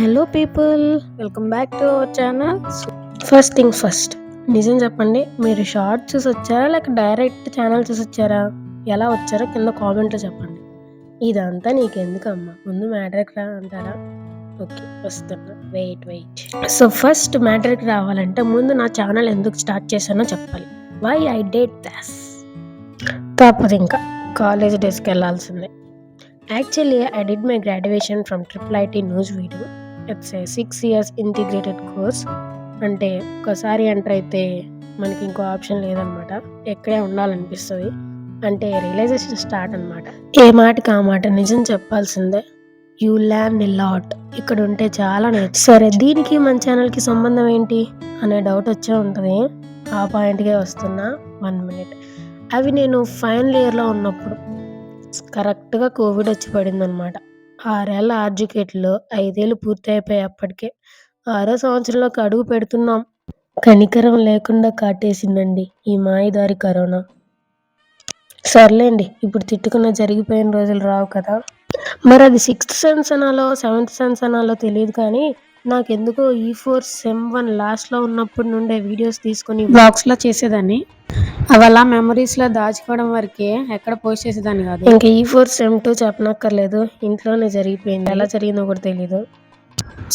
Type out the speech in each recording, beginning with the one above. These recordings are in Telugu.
Hello people, welcome back to our channel. First thing first, నిజం చెప్పండి, మీరు షార్ట్ చూసి వచ్చారా లేక డైరెక్ట్ ఛానల్ చూసి వచ్చారా? ఎలా వచ్చారో కింద కామెంట్లో చెప్పండి. ఇదంతా నీకెందుకమ్మా, ముందు మ్యాటర్కి రా అంటారా? ఓకే, వస్తున్నా, వెయిట్. సో ఫస్ట్ మ్యాటర్కి రావాలంటే ముందు నా ఛానల్ ఎందుకు స్టార్ట్ చేశానో చెప్పాలి. Why I did this. కాకపోతే ఇంకా కాలేజ్ డేస్కి వెళ్ళాల్సిందే. Actually, I did my graduation from IIT Newsweek. It's a 6 years integrated course. అంటే ఒకసారి ఎంటర్ అయితే మనకి ఇంకో ఆప్షన్ లేదనమాట, ఎక్కడే ఉండాలనిపిస్తుంది. అంటే రియలైజేషన్ స్టార్ట్ అనమాట. ఏ మాటకి ఆ మాట నిజం చెప్పాల్సిందే. You learn a lot. ఇక్కడ ఉంటే చాలా సరే, దీనికి మన ఛానల్కి సంబంధం ఏంటి అనే డౌట్ వచ్చే ఉంటుంది. ఆ పాయింట్కే వస్తున్నా, 1 minute. అవి నేను ఫైనల్ ఇయర్లో ఉన్నప్పుడు కరెక్ట్గా కోవిడ్ వచ్చి పడింది అనమాట. 6 ఏళ్ళ ఆర్జికేట్లో 5 ఏళ్ళు పూర్తి అయిపోయాయి. అప్పటికే 6వ సంవత్సరంలోకి అడుగు పెడుతున్నాం. కనికరం లేకుండా కాటేసిందండి ఈ మాయదారి కరోనా. సర్లేండి, ఇప్పుడు తిట్టుకున్న జరిగిపోయిన రోజులు రావు కదా. మరి అది 6th సెన్స్ అనాలో 7th సెన్స్ అనాలో తెలియదు, కానీ నాకెందుకో E4 SEM 1 లాస్ట్లో ఉన్నప్పటి నుండే వీడియోస్ తీసుకొని బ్లాగ్స్లో చేసేదాన్ని. అవి అలా మెమరీస్లో దాచుకోవడం వరకే, ఎక్కడ పోస్ట్ చేసేదాన్ని కాదు. ఇంకా E4 SEM 2 చెప్పనక్కర్లేదు, ఇంట్లోనే జరిగిపోయింది. ఎలా జరిగిందో కూడా తెలీదు.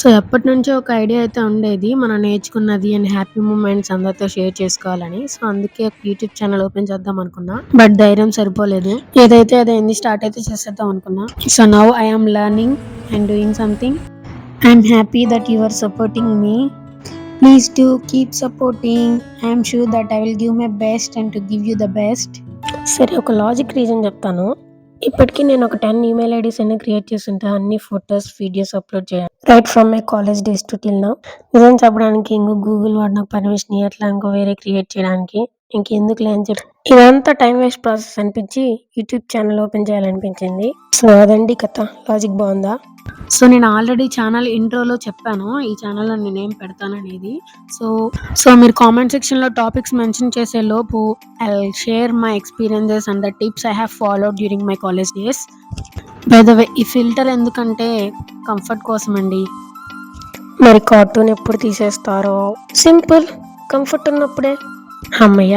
సో ఎప్పటి నుంచో ఒక ఐడియా అయితే ఉండేది, మనం నేర్చుకున్నది అండ్ హ్యాపీ మూమెంట్స్ అందరితో షేర్ చేసుకోవాలని. సో అందుకే యూట్యూబ్ ఛానల్ ఓపెన్ చేద్దాం అనుకున్నా, బట్ ధైర్యం సరిపోలేదు. ఏదైతే అదైంది, స్టార్ట్ అయితే చేసేద్దాం అనుకున్నా. So now I'm learning and doing something. I'm happy that you are supporting me. Please do keep supporting. I am sure that I will give my best and to give you the best. సరే, ఒక లాజిక్ రీజన్ చెప్తాను. ఇప్పటికీ నేను ఒక 10 ఈమెయిల్ ఐడీస్ అన్ని క్రియేట్ చేస్తుంటా, అన్ని ఫొటోస్ వీడియోస్ అప్లోడ్ చేయాలి, right from my college days to till now. నిజం చెప్పడానికి ఇంకో గూగుల్ వాడు నాకు పర్మిషన్ ఇవ్వట్లా ఇంకో వేరే క్రియేట్ చేయడానికి. ఇంకెందుకులే అని చెప్పి ఇదంతా టైం వేస్ట్ ప్రాసెస్ అనిపించి యూట్యూబ్ ఛానల్ ఓపెన్ చేయాలనిపించింది. సో అదండి కథ. లాజిక్ బాగుందా? సో నేను ఆల్రెడీ ఛానల్ ఇంట్రోలో చెప్పాను ఈ ఛానల్లో నేనేం పెడతాననేది. సో మీరు కామెంట్ సెక్షన్లో టాపిక్స్ మెన్షన్ చేసే లోపు I will share my experiences and the tips I have followed during my college days. By the way, ఈ ఫిల్టర్ ఎందుకంటే కంఫర్ట్ కోసం అండి. మరి కార్టూన్ ఎప్పుడు తీసేస్తారో? సింపుల్, కంఫర్ట్ ఉన్నప్పుడే. అమ్మయ్య,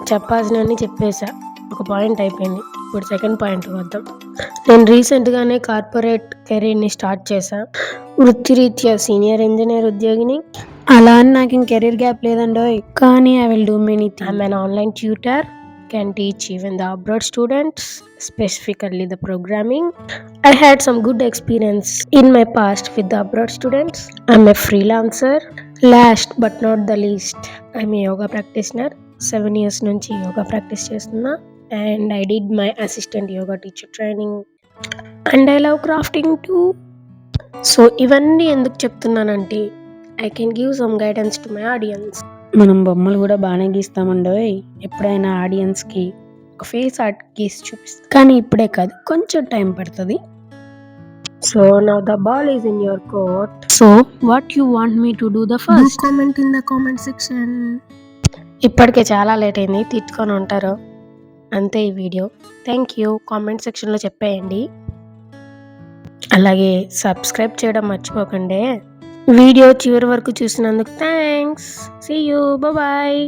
చెప్పాల్సినవన్నీ చెప్పేసా, ఒక పాయింట్ అయిపోయింది. ఇప్పుడు సెకండ్ పాయింట్ వద్దాం. నేను రీసెంట్గానే కార్పొరేట్ కెరీర్ని స్టార్ట్ చేశా. వృత్తిరీత్యా సీనియర్ ఇంజనీర్ ఉద్యోగిని. అలా అని నాకు ఇంక కెరీర్ గ్యాప్ లేదండోయ్, కానీ I will do many things. I'm an online tutor, can teach even the abroad students, specifically the programming. I had some good experience in my past with the abroad students. I'm a freelancer. Last but not the least, I'm a yoga practitioner. 7 years నుంచి యోగా ప్రాక్టీస్ చేస్తున్నా. And I did my assistant yoga teacher training. And I love crafting too. So ఇవన్నీ ఎందుకు చెప్తున్నానంటే, I can give some guidance to my audience. మనం బొమ్మలు కూడా బాగానే గీస్తామండోయ్. ఎప్పుడైనా ఆడియన్స్కి ఒక ఫేస్ ఆర్ట్ గీసి చూపిస్తాం, కానీ ఇప్పుడే కాదు, కొంచెం టైం పడుతుంది. So now the ball is in your court. So what you want me to do the first? Comment in the comment section. ఇప్పటికే చాలా లేట్ అయింది, తిట్టుకొని ఉంటారు. అంతే ఈ వీడియో. Thank you. కామెంట్ సెక్షన్లో చెప్పేయండి. అలాగే సబ్స్క్రైబ్ చేయడం మర్చిపోకండి. వీడియో చివరి వరకు చూసినందుకు థ్యాంక్స్. See you, bye.